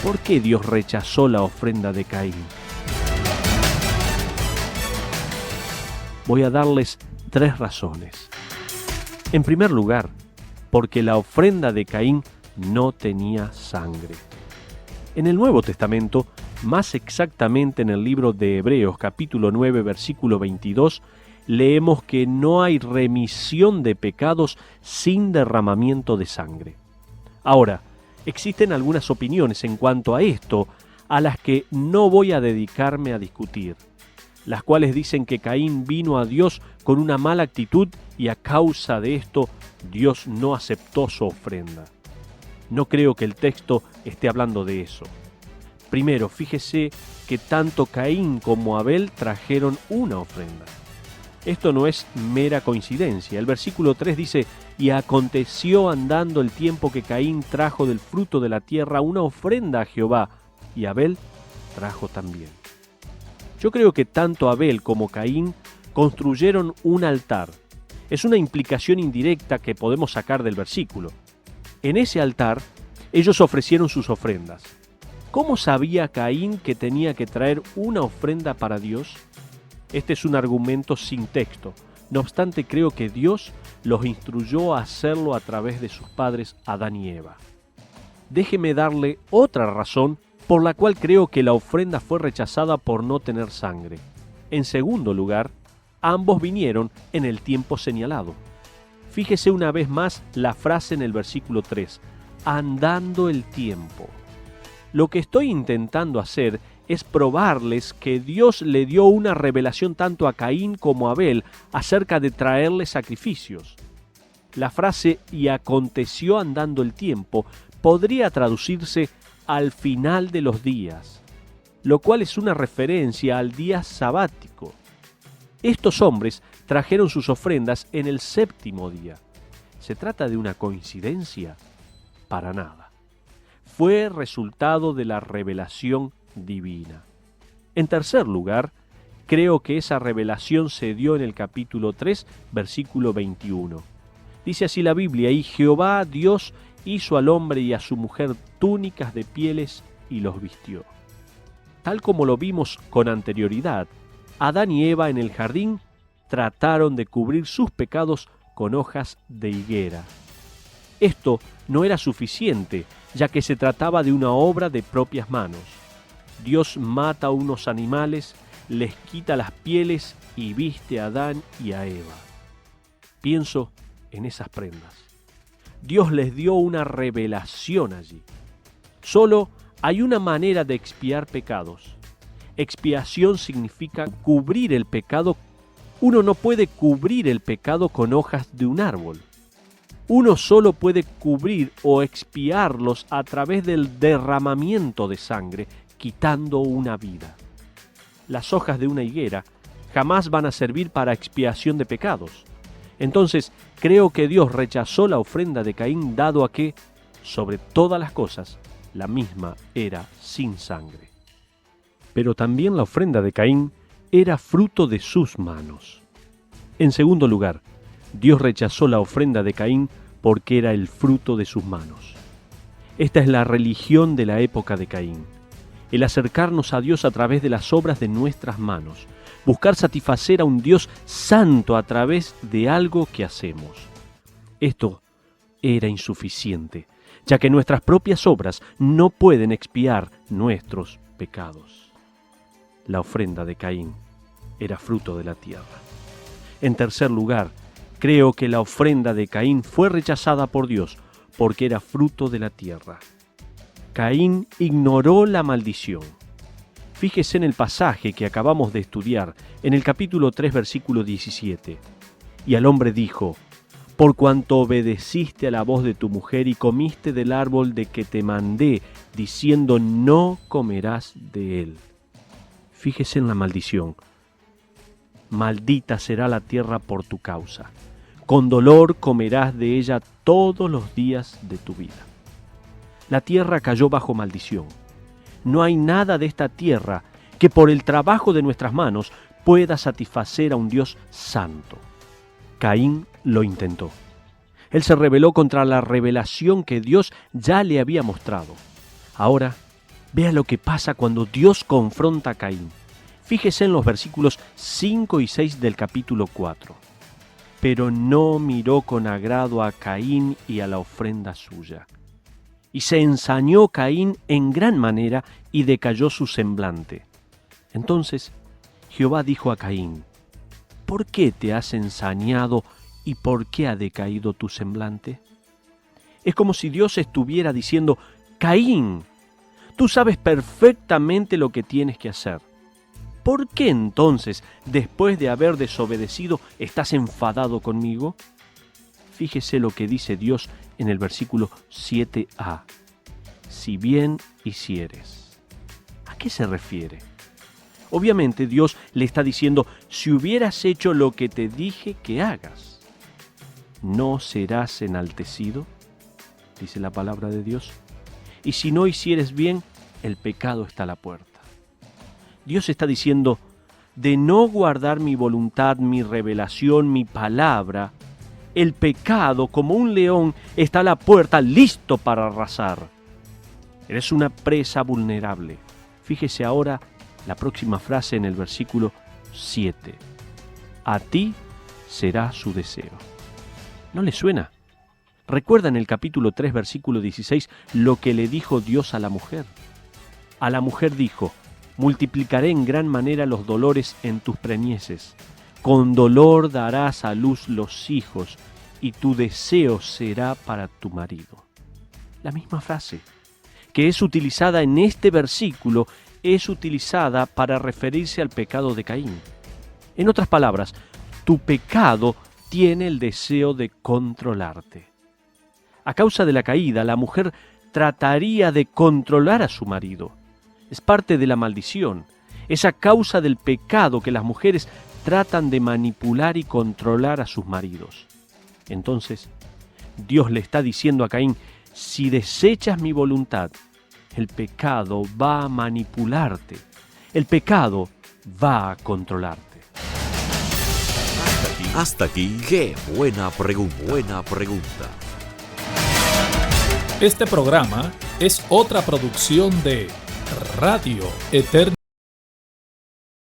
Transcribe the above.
¿Por qué Dios rechazó la ofrenda de Caín? Voy a darles 3 razones. En primer lugar, porque la ofrenda de Caín no tenía sangre. En el Nuevo Testamento, más exactamente en el libro de Hebreos, capítulo 9, versículo 22, leemos que no hay remisión de pecados sin derramamiento de sangre. Ahora, existen algunas opiniones en cuanto a esto, a las que no voy a dedicarme a discutir, las cuales dicen que Caín vino a Dios con una mala actitud y a causa de esto Dios no aceptó su ofrenda. No creo que el texto esté hablando de eso. Primero, fíjese que tanto Caín como Abel trajeron una ofrenda. Esto no es mera coincidencia. El versículo 3 dice: «Y aconteció andando el tiempo que Caín trajo del fruto de la tierra una ofrenda a Jehová, y Abel trajo también». Yo creo que tanto Abel como Caín construyeron un altar. Es una implicación indirecta que podemos sacar del versículo. En ese altar, ellos ofrecieron sus ofrendas. ¿Cómo sabía Caín que tenía que traer una ofrenda para Dios? Este es un argumento sin texto. No obstante, creo que Dios los instruyó a hacerlo a través de sus padres Adán y Eva. Déjeme darle otra razón por la cual creo que la ofrenda fue rechazada por no tener sangre. En segundo lugar, ambos vinieron en el tiempo señalado. Fíjese una vez más la frase en el versículo 3, andando el tiempo. Lo que estoy intentando hacer es probarles que Dios le dio una revelación tanto a Caín como a Abel acerca de traerle sacrificios. La frase «y aconteció andando el tiempo» podría traducirse «al final de los días», lo cual es una referencia al día sabático. Estos hombres trajeron sus ofrendas en el 7º día. ¿Se trata de una coincidencia? Para nada. Fue resultado de la revelación divina. En tercer lugar, creo que esa revelación se dio en el capítulo 3, versículo 21. Dice así la Biblia: «Y Jehová Dios hizo al hombre y a su mujer túnicas de pieles y los vistió». Tal como lo vimos con anterioridad, Adán y Eva en el jardín trataron de cubrir sus pecados con hojas de higuera. Esto no era suficiente, ya que se trataba de una obra de propias manos. Dios mata a unos animales, les quita las pieles y viste a Adán y a Eva. Pienso en esas prendas. Dios les dio una revelación allí. Solo hay una manera de expiar pecados. Expiación significa cubrir el pecado. Uno no puede cubrir el pecado con hojas de un árbol. Uno solo puede cubrir o expiarlos a través del derramamiento de sangre, quitando una vida. Las hojas de una higuera jamás van a servir para expiación de pecados. Entonces, creo que Dios rechazó la ofrenda de Caín, dado a que, sobre todas las cosas, la misma era sin sangre. Pero también la ofrenda de Caín era fruto de sus manos. En segundo lugar, Dios rechazó la ofrenda de Caín porque era el fruto de sus manos. Esta es la religión de la época de Caín: el acercarnos a Dios a través de las obras de nuestras manos, buscar satisfacer a un Dios santo a través de algo que hacemos. Esto era insuficiente, ya que nuestras propias obras no pueden expiar nuestros pecados. La ofrenda de Caín era fruto de la tierra. En tercer lugar, creo que la ofrenda de Caín fue rechazada por Dios porque era fruto de la tierra. Caín ignoró la maldición. Fíjese en el pasaje que acabamos de estudiar, en el capítulo 3, versículo 17. «Y al hombre dijo: por cuanto obedeciste a la voz de tu mujer y comiste del árbol de que te mandé, diciendo: no comerás de él». Fíjese en la maldición. «Maldita será la tierra por tu causa. Con dolor comerás de ella todos los días de tu vida». La tierra cayó bajo maldición. No hay nada de esta tierra que por el trabajo de nuestras manos pueda satisfacer a un Dios santo. Caín lo intentó. Él se rebeló contra la revelación que Dios ya le había mostrado. Ahora, Vea lo que pasa cuando Dios confronta a Caín. Fíjese en los versículos 5 y 6 del capítulo 4. Pero no miró con agrado a Caín y a la ofrenda suya. Y se ensañó Caín en gran manera y decayó su semblante. Entonces Jehová dijo a Caín: ¿por qué te has ensañado y por qué ha decaído tu semblante? Es como si Dios estuviera diciendo: Caín, tú sabes perfectamente lo que tienes que hacer. ¿Por qué entonces, después de haber desobedecido, estás enfadado conmigo? Fíjese lo que dice Dios en el versículo 7a. Si bien hicieres. ¿A qué se refiere? Obviamente Dios le está diciendo: si hubieras hecho lo que te dije que hagas, ¿no serás enaltecido?, dice la palabra de Dios. Y si no hicieres bien, el pecado está a la puerta. Dios está diciendo: de no guardar mi voluntad, mi revelación, mi palabra, el pecado, como un león, está a la puerta, listo para arrasar. Eres una presa vulnerable. Fíjese ahora la próxima frase en el versículo 7. A ti será su deseo. ¿No le suena? Recuerda en el capítulo 3, versículo 16, lo que le dijo Dios a la mujer. A la mujer dijo: multiplicaré en gran manera los dolores en tus preñeces. Con dolor darás a luz los hijos, y tu deseo será para tu marido. La misma frase que es utilizada en este versículo es utilizada para referirse al pecado de Caín. En otras palabras, tu pecado tiene el deseo de controlarte. A causa de la caída, la mujer trataría de controlar a su marido. Es parte de la maldición. Es a causa del pecado que las mujeres tratan de manipular y controlar a sus maridos. Entonces, Dios le está diciendo a Caín: si desechas mi voluntad, el pecado va a manipularte. El pecado va a controlarte. Hasta aquí, qué buena pregunta. Este programa es otra producción de Radio Eterna.